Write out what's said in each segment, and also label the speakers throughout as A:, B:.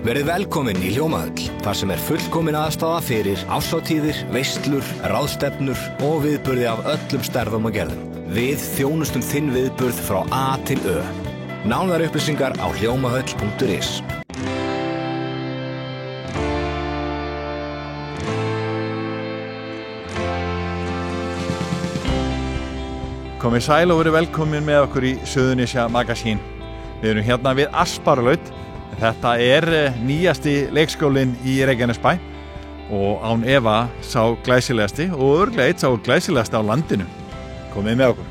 A: Verið velkomin í Hljómahöll, þar sem fullkomin aðstaða fyrir árshátíðir, veislur, ráðstefnur og viðburði af öllum stærðum og gerðum. Við þjónustum þinn viðburð frá A til Ö. Nánari upplýsingar á hljómahöll.is.
B: Komið sæl og verið velkomin með okkur í Suðurnesja Magasín. Við erum hérna við Asparlaut. Þetta nýjasti leikskólinn í Reykjanesbæ og án efa sá glæsilegasti og örugglega einn sá glæsilegasti á landinu. Komið með okkur.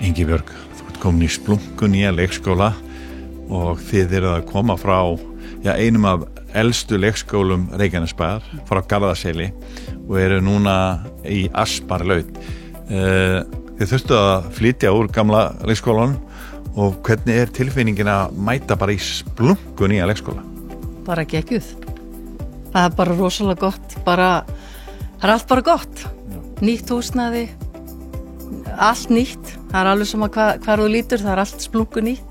B: Ingibjörg, þú ert komin í splunku nýja leikskóla og þið eruð að koma frá einum af elstu leikskólum Reykjanesbæjar, frá Garðaseli og eru núna í Asparlaut. Þið þurftu að flytja úr gamla leikskólanum og hvernig tilfinningin að mæta bara í splunku nýja leikskóla?
C: Bara geggjuð. Það bara rosalega gott. Það allt bara gott. Já. Nýtt húsnæði, allt nýtt. Það alveg sem hvar þú lítur, það allt splunku nýtt.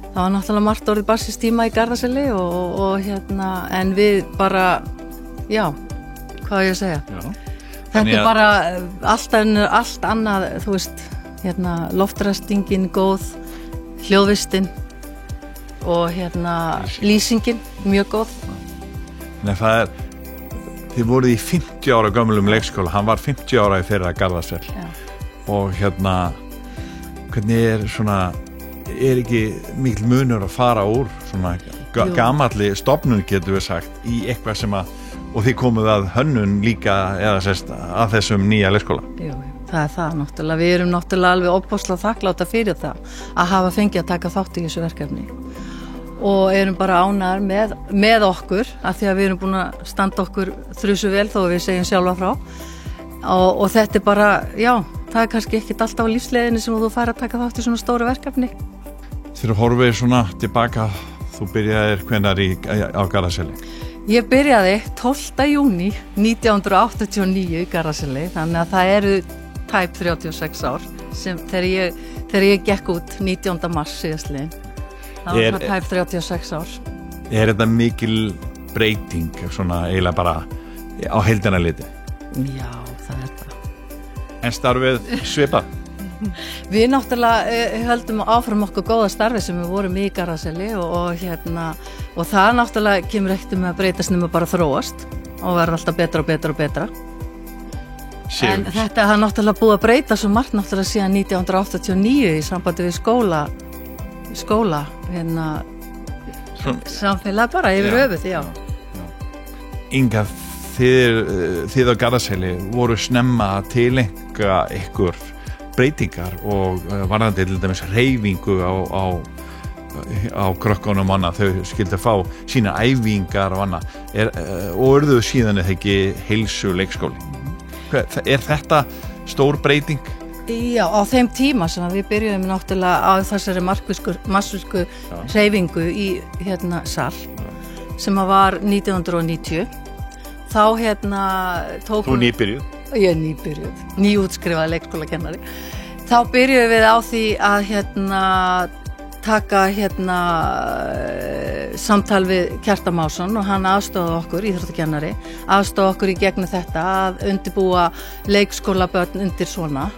C: Það var náttúrulega margt orðið barsins tíma í Garðaseli og en við bara, hvað ég að segja? Já. Þetta bara allt annað, þú veist, loftræstingin góð, hljóðvistin og lýsingin mjög góð.
B: Nei, þið voruð í 50 ára gömlum leikskóla, hann var 50 ára í fyrra Garðasel. Já. Og hvernig ekki mikil munur að fara úr svona gamalli stofnun, getur við sagt, í eitthvað sem og þið komuð að hönnun líka að þessum nýja leikskóla.
C: Jú, það það náttúrulega. Við erum náttúrulega alveg ofboðslega þakkláta fyrir það að hafa fengið að taka þátt í þessu verkefni og erum bara ánægðar með okkur af því að við erum búin að standa okkur þrusu vel þó við segjum sjálfa frá og þetta bara, það kannski ekkert alltaf á lífsleiðinni sem þú fær að taka þátt í svona stóru verkefni.
B: Þegar horfið svona tilbaka, þú byrjaðir hvenær á Garðaseli?
C: Ég byrjaði 12. júní 1989 í Garðaseli, þannig að það eru tæp 36 ár þegar ég gekk út 19. mars síðastliðin. Það var tæp 36 ár.
B: Þetta mikil breyting svona eiginlega bara á heildina liti?
C: Já, það það.
B: En starfið svipað?
C: Við náttúrulega höldum áfram okkur góða starfi sem við vorum í Garðaseli og það náttúrulega kemur ekkert með að breytast nema bara þróast og verður alltaf betra og betra og betra. En þetta er náttúrulega búið að breyta svo margt náttúrulega síðan 1989 í sambandi við skóla samfélag bara yfir höfuð, já.
B: Inga, þið á Garðaseli voru snemma að tileinka ykkur breytingar og varðandi til dæmis hreyfingu á krökkunum og annað, þau skildu fá sína æfingar og annað og urðu síðan ekki heilsu leikskóli. Þetta stór breyting?
C: Já, á þeim tíma sem við byrjuðum náttúrulega á þessari markvisku hreyfingu í sal sem var 1990 þá tókum
B: Þú nýbyrjuð?
C: Ég er nýbyrjuð, nýútskrifaði leikskólakennari. Þá byrjuðum við á því að taka samtal við Kjartan Másson og hann aðstoðaði okkur, íþróttakennari, aðstoðaði okkur í gegnum þetta að undirbúa leikskólabörn undir svona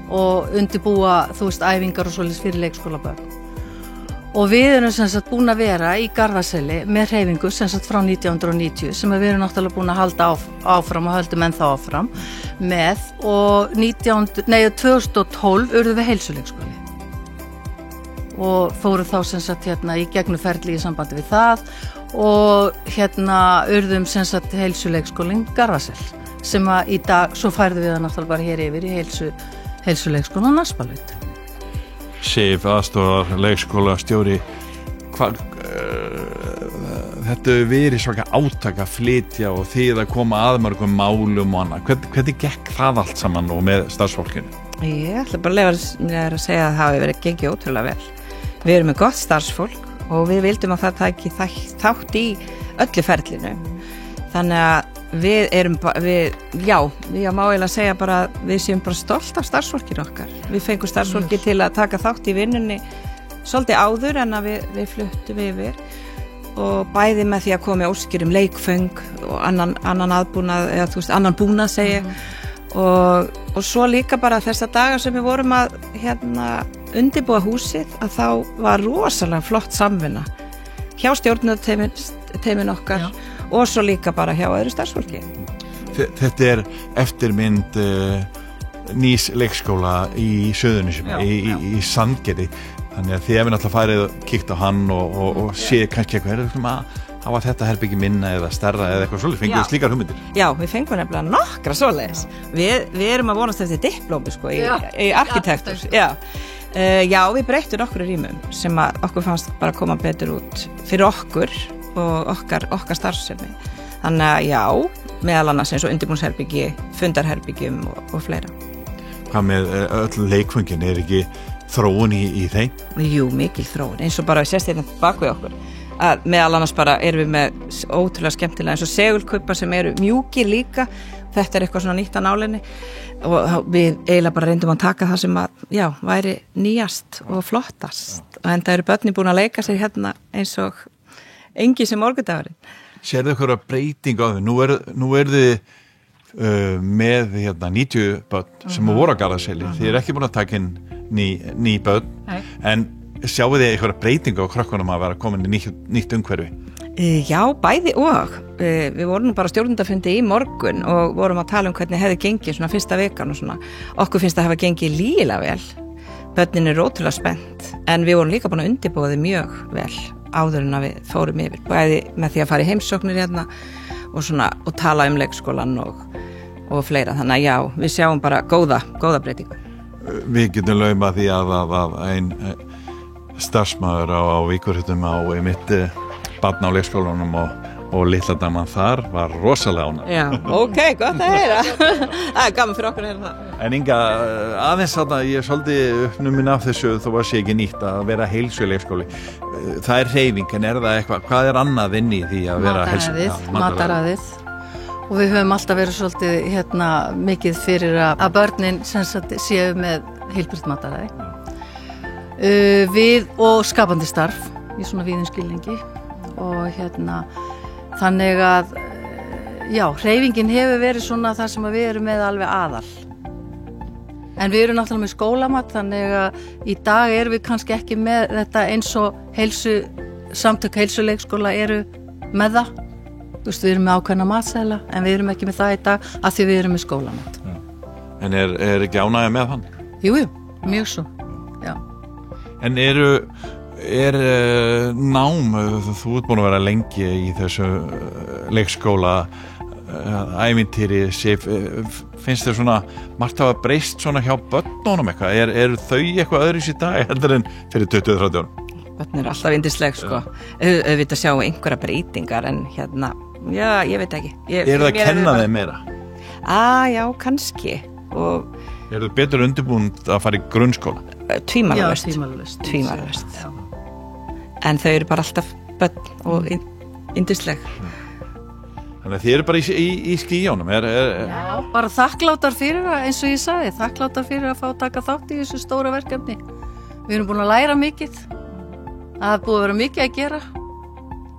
C: og undirbúa, æfingar og svoleiðis fyrir leikskólabörn. Og við erum búin að vera í Garðaseli með hreyfingu frá 1990 sem við erum náttúrulega búin að halda áfram og höldum ennþá áfram með og 2012 urðum við heilsuleikskóli og fórum þá í gegnumferli í sambandi við það og urðum heilsuleikskólinn Garðasel sem að í dag, svo færðum við það náttúrulega bara hér yfir í heilsuleikskólan Asparlaut.
B: Sif, aðstoðar leikskóla stjóri, þetta verið svona átak að flytja og þið að koma að mörgum málum og annað. Hvernig gekk það allt saman og með starfsfólkinu?
D: Ég ætla bara að leyfa mér að segja að það hafi verið gengið ótrúlega vel. Við erum með gott starfsfólk og við vildum að það taki þátt í öllu ferlinu. Þannig að við má eiginlega segja bara að við séum bara stolt af starfsfólkinu okkar. Við fengum starfsfólki til að taka þátt í vinnunni svolítið áður en að við fluttum yfir og bæði með því að koma óskir leikföng og annan aðbúnað eða þú veist, annan búnað segi og svo líka bara þessa daga sem við vorum að undirbúa húsið að þá var rosalega flott samvinna hjá stjórnarteymin okkar og svo líka bara hjá öðru starfsfólki.
B: Þetta eftirmynd nýs leikskóla í Suðurnesjum, í Sandgerði, þannig að þið hefur náttúrulega farið og kíkt á hann og séð kannski eitthvað, hafa þetta herbyggi minna eða stærra eða eitthvað svoleiðis, fengið slíkar hugmyndir?
D: Já, við fengum nefnilega nokkra svoleiðis. Við erum að vonast eftir diplómi sko, í arkitektur. Já, við breyttum nokkru rýmum sem að okkur fannst bara koma betur út fyrir okkur og okkar starfsemi. Þannig að já, meðal annars eins og undirbúningsherbyggi, fundarherbyggjum og fleira.
B: Hvað með öll leikföngin, ekki þróun í þeim?
D: Jú, mikil þróun, eins og bara við sést hérna bak við okkur. Að meðal annars bara erum við með ótrúlega skemmtilega eins og segulkubba sem eru mjúkir líka. Þetta eitthvað svona nýtt að nálinni og við eiginlega bara reyndum að taka það sem að, væri nýjast og flottast. Og enda eru börnin búin að leika sér hérna eins og engi sem morgundagurinn.
B: Sérðu eitthvað breyting á þau? Nú er þið með 90 börn sem voru á Garðarseli. Þið ekki búin að taka inn ný börn. En sjáu þið eitthvað breyting á krökkunum að vera komin í nýtt umhverfi?
D: Já, bæði og. Við vorum bara stjórnendafundi í morgun og vorum að tala hvernig hefði gengið svona fyrsta vikan og svona. Okkur finnst að hafa gengið lígilega vel. Börnin eru ótrúlega spennt. En við vorum líka búin að undirbúa þau mjög vel áður en að við fórum yfir. Bæði með því að fara í heimsóknir hérna og tala leikskólan og fleira. Þannig að já, við sjáum bara góða breytingu.
B: Við getum laumað því að ein starfsmaður á Víkurhöftum á mitt barn á leikskólanum og litla daman þar var rosalega ánægð.
D: Já, ok, gott að heyra. Það er gaman fyrir okkur að heyra það.
B: En Inga, aðeins þarna, ég er svolítið uppnumin af þessu þó að sé ekki nýtt að vera heilsuleikskóli. Það er hreyfing, en er það eitthvað, hvað er annað inn í því að vera heilsuleikskóli?
C: Mataræðið. Og við höfum alltaf verið svolítið mikið fyrir að börnin séu með heilbrigt mataræði. Við og skapandi starf í svona víðum skilningi og þannig að hreyfingin hefur verið svona það sem við erum með alveg aðal. En við erum náttúrulega með skólamat, þannig að í dag erum við kannski ekki með þetta eins og samtök heilsuleikskóla eru með það. Við erum með ákveðna matseðla, en við erum ekki með það í dag af því við erum með skólamat.
B: En er ekki ánægja með hann?
C: Jú, mjög svo, já.
B: En er nám, þú ert búin að vera lengi í þessu leikskóla ævintýri, finnst þér svona margt hafa breyst svona hjá börnunum eitthvað? Er þau eitthvað öðruvísi í dag heldur en fyrir 20-30 árum?
D: Börn eru alltaf yndisleg sko. Auðvitað sjá einhverja breytingar en ég veit ekki.
B: Er það að kenna þeim meira?
D: Já, kannski. Og
B: er það betur undirbúin að fara í grunnskóla?
D: Tvímælalaust. En þau eru bara alltaf börn og yndisleg.
B: Þannig að þið eru bara í skýjónum.
C: Já, bara þakklátar fyrir eins og ég sagði, þakklátar fyrir að fá að taka þátt í þessu stóra verkefni. Við erum búin að læra mikið. Það er búið að vera mikið að gera.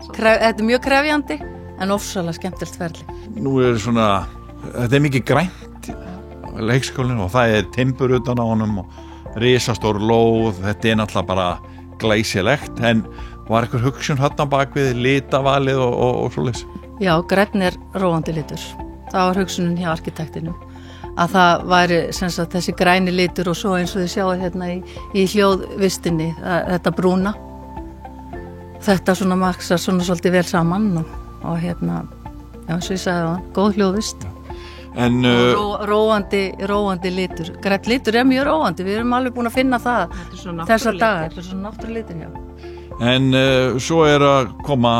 C: Þetta er mjög krefjandi en ofsalega skemmtilegt ferli.
B: Nú er þetta er mikið grænt leikskólinn og það er timbur utan á honum og risastór lóð, þetta er náttúrulega bara glæsilegt, en var eitthvað hugsun þarna bak við litavalið og svoleiðis?
C: Já, grænn er róandi litur. Það var hugsunin hjá arkitektinum að það væri þessi græni litur og svo eins og þið sjáu hérna í hljóðvistinni, þetta brúna. Þetta svona maksar svona svolítið vel saman og já, eins og ég sagði það, góð hljóðvist.
B: En
C: róandi litur. Grænn litur er mjög róandi, við erum alveg búin að finna það þessar dagar. Þetta er svona náttúrulitur, já.
B: En svo er að koma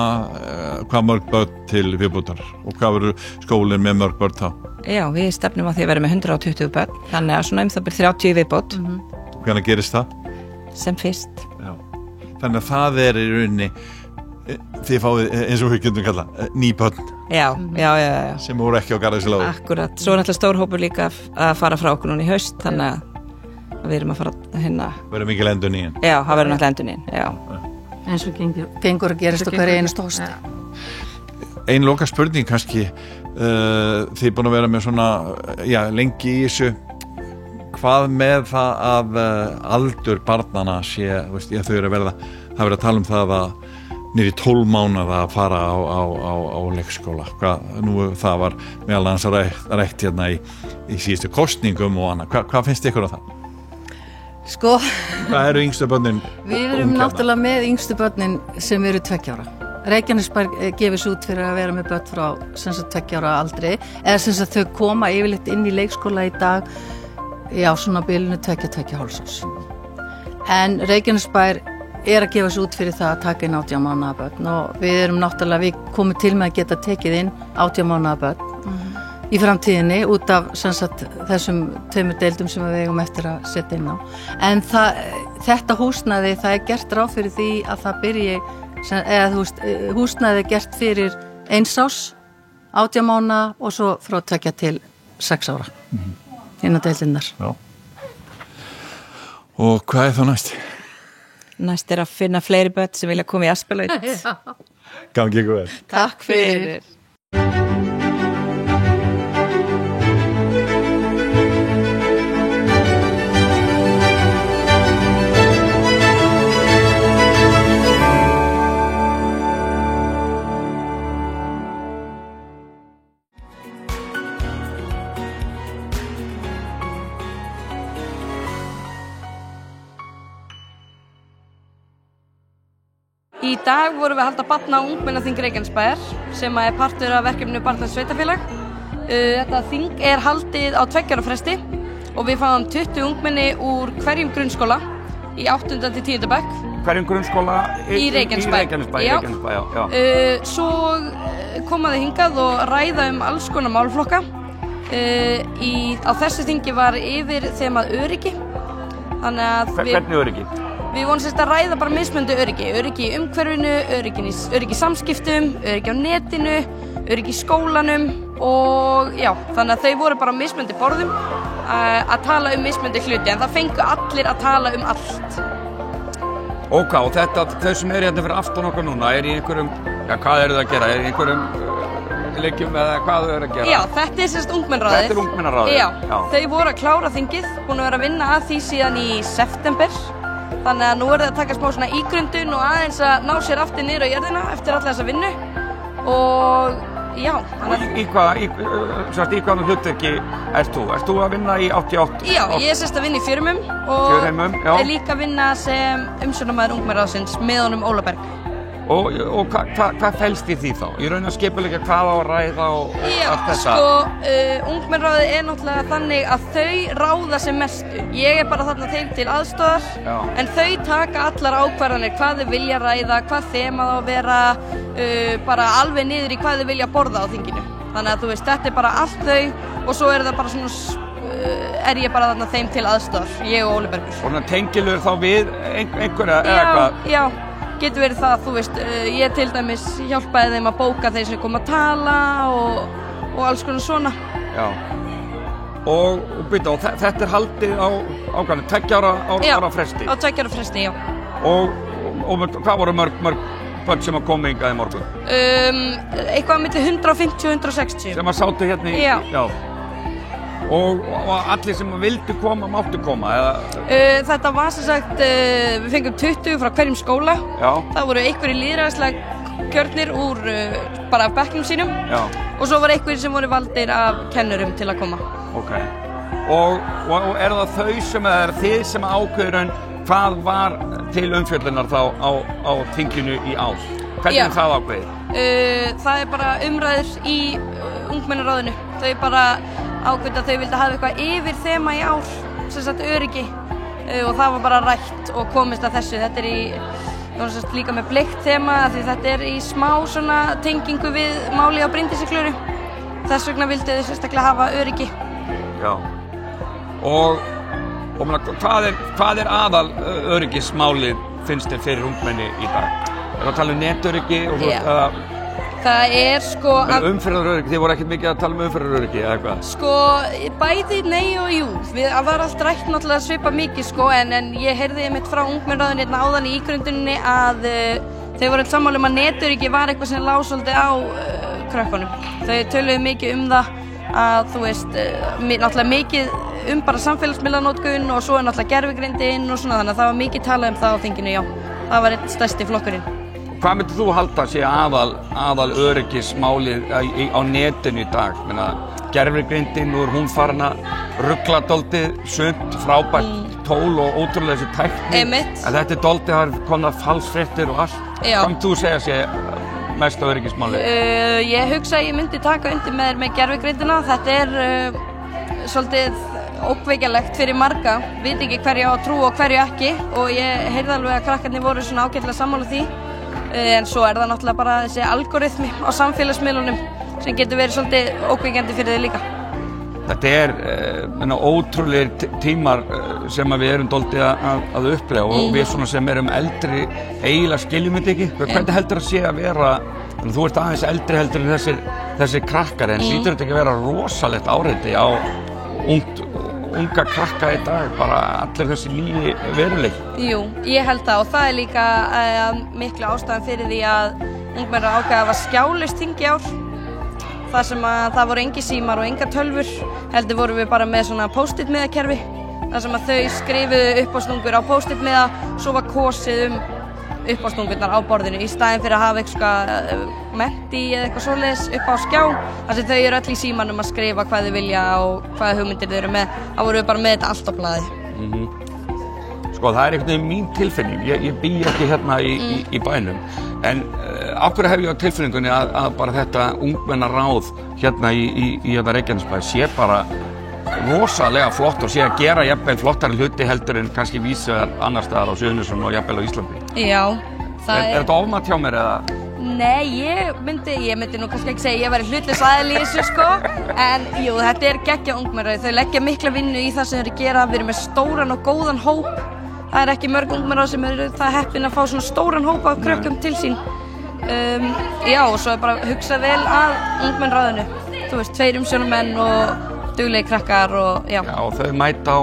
B: hvað mörg börn til viðbótar og hvað verður skólinn með mörg börn þá?
D: Já, við stefnum að því að vera með 120 börn, þannig að svona það byrð 30 viðbót.
B: Hvernig gerist það?
D: Sem fyrst.
B: Já. Þannig að það er í rauninni þið fáið, eins og við getum kalla, ný börn.
D: Já.
B: Sem voru ekki á Garðarsel áður.
D: Akkurat, svo er náttúrulega stór hópur líka að fara frá okkur núna í haust, þannig að við erum að fara
B: verður mikil endurnýjun.
D: Já, það verður náttúrulega endurnýjun, já.
C: eins og gengur að gerast á hverju einasta hósti.
B: Ein loka spurning kannski, þið búin að vera með svona, lengi í þessu, hvað með það að aldur barnana sé, þau eru að verða, það verið að tala um það að niður í 12 mánaða að fara á leikskóla. Það var meðal annars rætt hérna í síðustu kosningum og annað. Hvað finnst ykkur á það?
C: Sko,
B: hvað eru yngstu börnin?
C: Við erum náttúrulega með yngstu börnin sem eru 2 ára. Reykjanesbær gefis út fyrir að vera með börn frá 2 ára aldri, eða þau koma yfirleitt inn í leikskóla í dag svona bilinu 2-2,5 árs. En Reykjanesbær að gefa sig út fyrir það að taka inn 18 mánaða börn og við erum náttúrulega, við komum til með að geta tekið inn 18 mánaða börn í framtíðinni út af þessum 2 deildum sem við eigum eftir að setja inn á. En þetta húsnæði, það gert ráð fyrir því að það byrji, húsnæði gert fyrir 1 árs, 18 mánaða og svo frá 2 til 6 ára. Innan deildinnar.
B: Já. Og hvað þá næst?
D: Næst að finna fleiri börn sem vilja koma í Asparlaut.
B: Gangi ykkur vel.
C: Takk fyrir.
E: Í dag vorum við að halda barna- og ungmennaþing Reykjanesbæjar sem partur af verkefninu Barna Sveitarfélag. Þetta þing haldið á 2 ára fresti og við fáum 20 ungmenni úr hverjum grunnskóla í 8. til 10. bekk.
F: Hverjum grunnskóla?
E: Í Reykjanesbæ.
F: Já.
E: Svo koma þau hingað og ræða alls konar málflokka. Á þessu þingi var yfir þemað öryggi.
F: Hvernig öryggi?
E: Við vonum að ræða bara mismunandi öryggi í umhverfinu, öryggi í samskiptum, öryggi á netinu, öryggi í skólanum og þannig að þau voru bara mismunandi borðum að tala mismunandi hluti en það fengu allir að tala allt.
F: Og þau sem hérna fyrir aftan okkar núna, í einhverjum, hvað eru það að gera? Í einhverjum leikjum eða hvað þau eru að gera?
E: Já, þetta ungmennaráðið.
F: Þetta ungmennaráðið?
E: Já, þau voru að klára þingið, búin að vera að vinna að því síðan í september. Þannig að nú það að taka smá svona ígrundun og aðeins að ná sér aftur niður á jörðina eftir alla þessa vinnu og
F: Í hvaða hlutverki ert þú? Ert þú að vinna í 88?
E: Já, ég að vinna í Fjörumum og líka að vinna sem umsjónarmaður ungmennaráðsins með honum Óla Berg.
F: Og hvað felst í því þá? Í raun að skipuleggja hvað á að ræða og allt þetta?
E: Ungmennaráðið náttúrulega þannig að þau ráða sem mestu. Ég bara þarna þeim til aðstoðar, en þau taka allar ákvarðanir hvað þau vilja ræða, hvað þema það að vera, bara alveg niður í hvað þau vilja borða á þinginu. Þannig að þú veist, þetta bara allt þau og svo það bara svona, ég bara þarna þeim til aðstoðar, ég og Óli Bergur.
F: Og tengilur þá við einhverja eða hvað?
E: Já. Getur verið það, þú veist, ég til dæmis hjálpaði þeim að bóka þeir sem kom að tala og alls konar svona.
F: Já. Og þetta haldið á 2 ára fresti?
E: Já, á 2 ára fresti, já.
F: Og hvað voru mörg börn sem að koma hingað í morgun?
E: Eitthvað milli 150 og 160.
F: Sem að sátu hérna í?
E: Já.
F: Og allir sem vildu koma, máttu koma?
E: Þetta var sem sagt, við fengum 20 frá hverjum skóla.
F: Já.
E: Það voru einhverjir lýðræðislega kjörnir úr bara af bekknum sínum.
F: Já.
E: Og svo var einhverjir sem voru valdir af kennurum til að koma.
F: Ok. Og það þau sem þið sem ákveður hvað var til umfjöllunar þá á þinginu í ár? Hvernig það ákveðið?
E: Það bara umræður í ungmennaráðinu. Þau bara ákveðið að þau vildi hafa eitthvað yfir þema í ár, sem sagt öryggi, og það var bara rætt og komist að þessu. Þetta líka með bleikt þema því þetta í smá svona tengingu við máli á Bryndísiklöru. Þess vegna vildi þau sérstaklega hafa öryggi.
F: Já. Og hvað aðal öryggismálið finnst þér fyrir ungmenni í dag? Það tala neturyggi og
E: Það sko
F: Umferðaröryggi, þið voru ekkert mikið að tala umferðaröryggi eða eitthvað?
E: Sko, bæði nei og jú. Það var allt rætt náttúrulega svipað mikið sko, en ég heyrði einmitt frá ungmennaráðinu hérna áðan í ígrunduninni að þau voru sammála að netöryggi var eitthvað sem lá svolítið á krökkunum. Þau töluðu mikið það að þú veist, náttúrulega mikið bara samfélagsmiðlanotkun og svo náttúrulega gervigreindin og svona, þannig að það var mikið talað það á þinginu, já. Það var einn stærsti flokkurinn.
F: Hvað myndir þú halda sé aðal öryggismálið á netinu í dag? Gervigreindin, nú hún farin að rugla dálítið sumt, frábært tól og ótrúlega þessi tækni.
E: Einmitt.
F: En þetta dálítið har komið falsfréttir og allt.
E: Já.
F: Hvað myndir þú segja sé mest öryggismálið?
E: Ég hugsa að ég myndi taka undir með gervigreindina. Þetta svolítið ókveikjalegt fyrir marga, veit ekki hverju á að trúa og hverju ekki, og ég heyrði alveg að krakkarnir voru svona ágætlega sammála því. En svo það náttúrulega bara þessi algoritmi á samfélagsmiðlunum sem getur verið svolítið ókveikjandi fyrir þau líka. Þetta ótrúlegir tímar sem við erum dálítið að upplega og við svona sem erum eldri eiginlega skiljum þetta ekki. Hvernig heldur það sé að vera, þú ert aðeins eldri heldur en þessir krakkar, en hlýtur þetta ekki að vera rosalegt áreiti á unga krakka í dag, bara allir þessi nýji veruleiki? Jú, ég held það, og það líka miklu ástæðan fyrir því að ungmennar ákveða að var skjálaust þing í ár. Þar sem að það voru engi símar og enga tölvur, heldur vorum við bara með svona post-it miðakerfi, þar sem að þau skrifuðu uppástungur á post-it miða, svo var kosið uppástungurnar á borðinu í staðinn fyrir að hafa eitthvað menti eða eitthvað svoleiðis upp á skjá, þar sem þau eru öll í símanum að skrifa hvað þau vilja og hvaða hugmyndir þau eru með. Þá vorum við bara með þetta allt á blaði.
F: Sko, það einhvern veginn mín tilfinning, ég bý ekki hérna í bænum, en af hverju hef ég á tilfinningunni að bara þetta ungmennaráð hérna í Reykjanesbæ sé bara rosalega flott og sé að gera jafnvel flottari hluti heldur en kannski vísvegar annar staðar á Suðurnesjum og jafnvel á Íslandi.
E: Já, það
F: Er þetta ofmat hjá mér eða?
E: Nei, ég myndi nú kannski ekki segja að ég væri hlutlaus aðili í þessu sko, en jú, þetta geggjað ungmennaráð, þau leggja mikla vinnu í það sem þau gera, við erum með stóran og góðan hóp, það ekki mörg ungmennaráð sem eru það heppin að fá svona stóran hóp af krökkum til sín. Já, og svo bara hugsa vel að ungmennaráðinu, þú veist, 2 umsjónarmenn og duglegi krakkar og já.
F: Já, og þau mæta á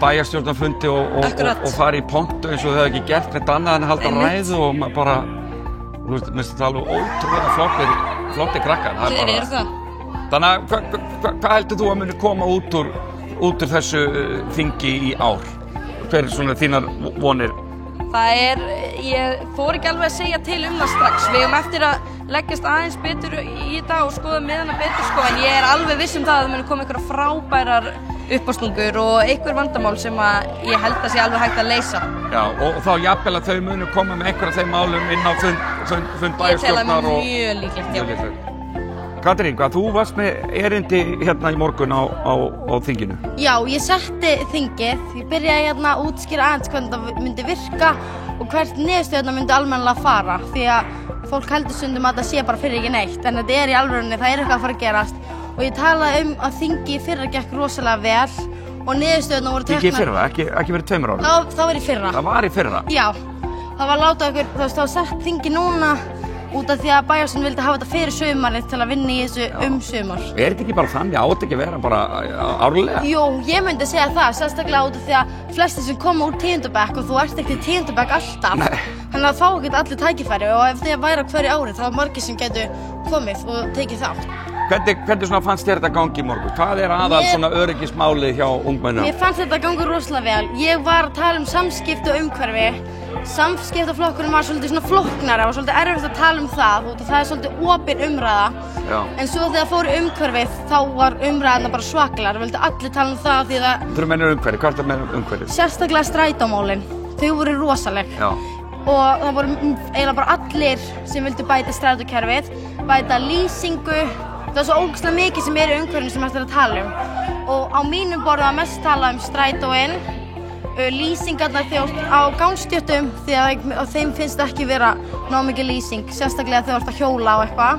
F: bæjarstjórnarfundi og fara í pontu eins og þau ekki gert neitt annað en að halda ræðu og maður bara, þú veist, minnst þetta alveg ótrúlega flotti krakkar.
E: Þeir eru það.
F: Þannig að hvað heldur þú að muni koma út úr þessu þingi í ár? Hver svona þínar vonir?
E: Ég fór ekki alveg að segja til það strax. Við eigum eftir að leggjast aðeins betur í þetta og skoða miðana betur sko, en ég alveg viss það að það muni koma einhverja frábærar uppástungur og einhver vandamál sem að ég held að sé alveg hægt að leysa. Já,
F: og þá jafnvel að þau muni koma með einhverja þeim málum inn á fund bæjarstjórnar og...
E: Ég tel að mjög líklegt, já.
F: Katrín, hvað þú varst með erindi hérna í morgun á þinginu?
G: Já, ég setti þingið, ég byrjaði hérna að útskýra aðeins hvernig það myndi virka og hvert niðurstöðuna myndi almennilega fara, því að fólk heldur stundum að það sé bara fyrir ekki neitt, en þetta í alvörunni, það eitthvað að fara að gerast og ég talaði að þingi fyrra gekk rosalega vel og niðurstöðuna voru teknar...
F: Þingi fyrra, ekki verið 2 árum?
G: Það var í fyrra.
F: Það var í fyrra?
G: Já, það var látað okkur, þú veist, það var sett þingi núna út af því að bæjarstjórnin vildi hafa þetta fyrir sumarið til að vinna í þessu sumar.
F: Er þetta ekki bara þannig að átt ekki vera bara árlega?
G: Jú, ég myndi segja það, sérstaklega út af því að flestir sem koma úr 10. bekk og þú ert ekki í 10. bekk alltaf, þannig að fá ekki allir tækifæri og ef þið væri á hverju ári þá margir sem getur komið og tekið þátt.
F: Hvernig svona fannst þér þetta gangi í morgun? Hvað aðal svona öryggismálið hjá ungmennum?
G: Mér fannst þetta gangi rosalega vel. Ég var að tala samskipti og umhverfi. Samskiptaflokkurinn var svolítið svona flóknari og svolítið erfitt að tala það og það svolítið opin umræða. Já. En svo þegar fóru umhverfið þá var umræðina bara svakalega. Það vildi allir tala það því að...
F: Þú meinir umhverfi, hvað er það umhverfið?
G: Sérstaklega strætómálin. Þau voru rosaleg. Já. Og það voru eiginlega bara allir sem vildu bæta strætókerfið, bæta lýsingu. Það var svo ógeðslega mikið sem í umhverfinu sem hægt að tala og á mínum borði var mest talað strætóinn, lýsingarnar á gangstjöttum því að þeim finnst ekki vera nóg mikið lýsing, sérstaklega þegar þú ert að hjóla og eitthvað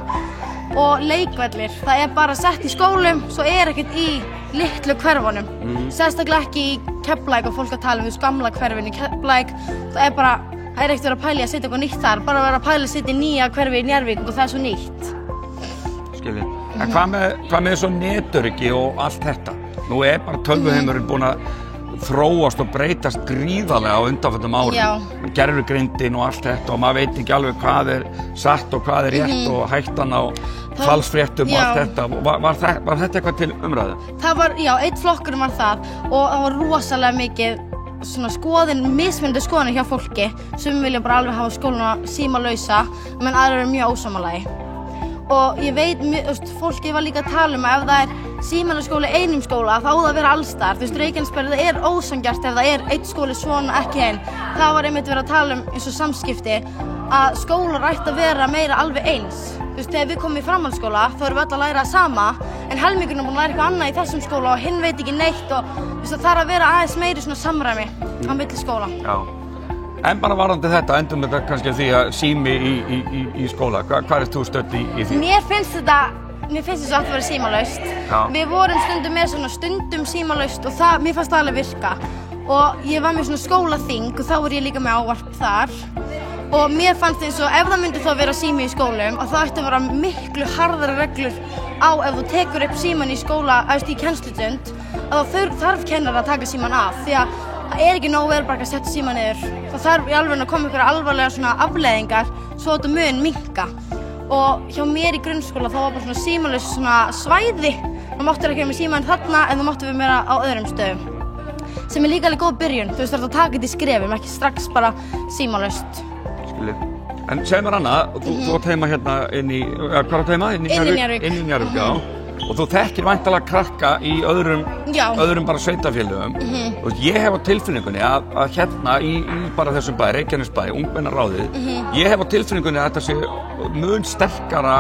G: og leikvellir, það bara sett í skólum, svo ekkert í litlu hverfunum, sérstaklega ekki í Keflavík og fólk að tala þessu gamla hverfinu í Keflavík, það bara Það ekkert verið að pæla í að setja eitthvað nýtt þar, bara verið að pæla að setja nýja hverfi í Njarðvík og það svo nýtt.
F: Skilji. En hvað með svo netöryggi og allt þetta? Nú bara tölvuheimurinn búinn að þróast og breytast gríðarlega á undanförnum árum. Gervigreindin og allt þetta og maður veit ekki alveg hvað satt og hvað rétt og hættan á falsfréttum og allt þetta. Var þetta eitthvað til umræðu? Það var, einn flokkur var það og það var rosalega mikið svona mismunandi skoðanir hjá fólki. Sumir vilja bara alveg hafa skólana símalausa, menn aðrir eru mjög ósammála. Og ég veit, fólki var líka að tala um að ef það símalaus skóli í einum skóla þá á það að vera allsstaðar. Þú veist, Reykjanesbær, það ósanngjarnt ef það einn skóli svona ekki hinn. Það var einmitt verið að tala um eins og samskipti að skólar ætti að vera meira alveg eins. Þú veist, þegar við komum í framhaldsskóla þá erum við öll að læra það sama en helmingurinn er búin að læra eitthvað annað í þessum skóla og hinn veit ekki neitt og það þarf að vera aðeins meiri svona samræmi á milli skóla. Já. En bara varðandi þetta, endum þetta kannski því að sími í skóla. Hvað ert þú stödd í því? Mér finnst þess að vera símalaust. Við vorum stundum með svona stundum símalaust og mér fannst það alveg virka. Og ég var með svona skólaþing og þá var ég líka með ávarp þar. Og mér fannst eins og ef það myndi þá vera sími í skólum og það ætti að vera miklu harðara reglur á ef þú tekur upp síman í skóla, í kennslustund, að þá þarf kennar að taka síman af því að það ekki nóg vel bara að setja síman niður. Það þarf í alveg að koma ykkur alvarlega svona afleiðingar svo þetta mun minnka. Og hjá mér í grunnskóla þá var bara svona símalaus svona svæði. Það máttu ekki vera með síman þarna en það máttu vera meira á öðrum stöðum. Sem líka alveg góð byrjun. Þú veist það að taka þetta í skrefum, ekki strax bara símalaust. Skilið. En segð mér annað, þú átt heima hérna hvað átt heima? Inn í Njarðvík, já. Og þú þekkir væntanlega krakka í öðrum bara sveitafélögum. Og ég hef á tilfinningunni að hérna í bara þessum bæ, Reykjanesbæ, ungmennaráðið, ég hef á tilfinningunni að þetta sé mun sterkara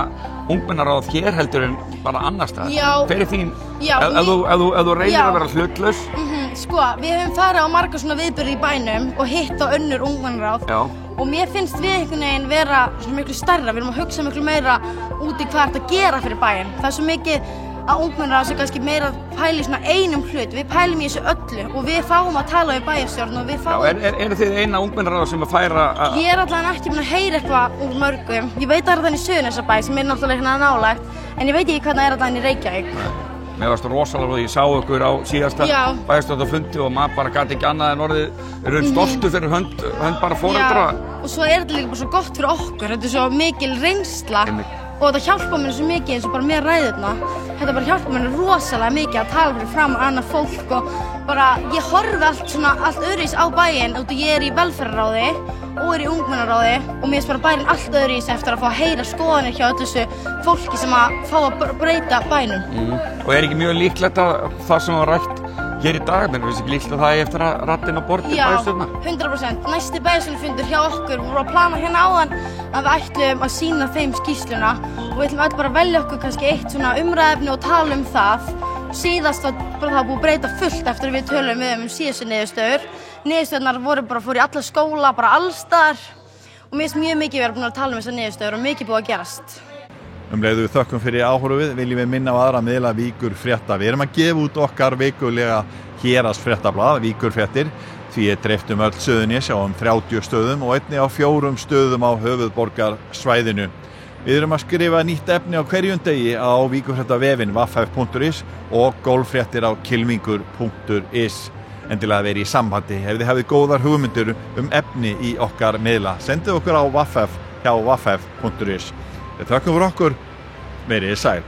F: ungmennaráð hér heldur en bara annars staðar. Fyrir þín, ef þú reynir að vera hlutlaus. Sko, við höfum farið á marga svona viðburði í bænum og hitt á önnur ungmennaráð. Og mér finnst við einhvern veginn vera svona miklu stærra, við erum að hugsa miklu meira út í hvað þetta gera fyrir bæinn. Það er svo mikið að ungmennaráð sem kannski meira pæli svona einum hlut, við pælum í þessu öllu og við fáum að tala við bæjarstjórn og við fáum... Já, eru þið eina ungmennaráð sem að færa að... Ég allavega ekki búin að heyra eitthvað úr mörgum. Ég veit að það er þannig í Suðurnesjabæ sem náttúrulega hérna nálægt, en ég veit ekki hvernig það er allavega í Reykjavík. Mér varst rosalega ég sá ykkur á síðasta bæjarstjórnarfundi og maður bara gat ekki annað en orðið stoltur fyrir hönd bara foreldra. Og svo þetta líka bara svo gott fyrir okkur, þetta svo mikil reynsla og þetta hjálpa mér svo mikið eins og bara með ræðurna. Þetta bara hjálpa mér rosalega mikið að tala fyrir fram annað fólk og bara ég horfi allt öðruvísi á bæinn út og ég í velferðarráði og í ungmennaráði og mér bara bæinn allt öðruvísi eftir að fá að heyra skoðanir hjá öllu þessu fólki sem að fá að breyta bænum. Og ekki mjög líklegt að það sem var rætt hér í dag, menn finnst ekki líklegt að það eftir að rattin á borði bæjarstjórnar? Já, 100%. Næsti bæjarstjórnarfundur hjá okkur voru að plana hérna áðan að við ætlum að sýna þeim skýrsluna og við ætlum bara að velja okkur kannski eitt svona umræðefni og tala um það. Síðast var bara það búið að breyta fullt eftir að við tölum um síðustu niðurstöður. Niðurstöðurnar fóru í alla skóla, bara allsstaðar og mér finnst mjög mikið verið búin að tala um þessar niðurstöður og mikið búið að gerast.
B: Leiðu við þökkum fyrir áhorfið, viljum við minna á aðra miðla Víkur frétta. Við erum að gefa út okkar vikulega héraðsfréttablað, Víkur fréttir, því dreift öll Suðurnes á 30 stöðum og einnig á 4 stöðum á höfuðborgarsvæðinu. Við erum að skrifa nýtt efni á hverjum degi á víkurfréttavefinn www.vaff.is og golffréttir á kilmingur.is. Endilega verið í sambandi ef þið hafið góðar hugmyndir efni í okkar miðla. Sendið okkur á vaff hjá vaff.is. Við þökkum fyrir okkur, verið sæl.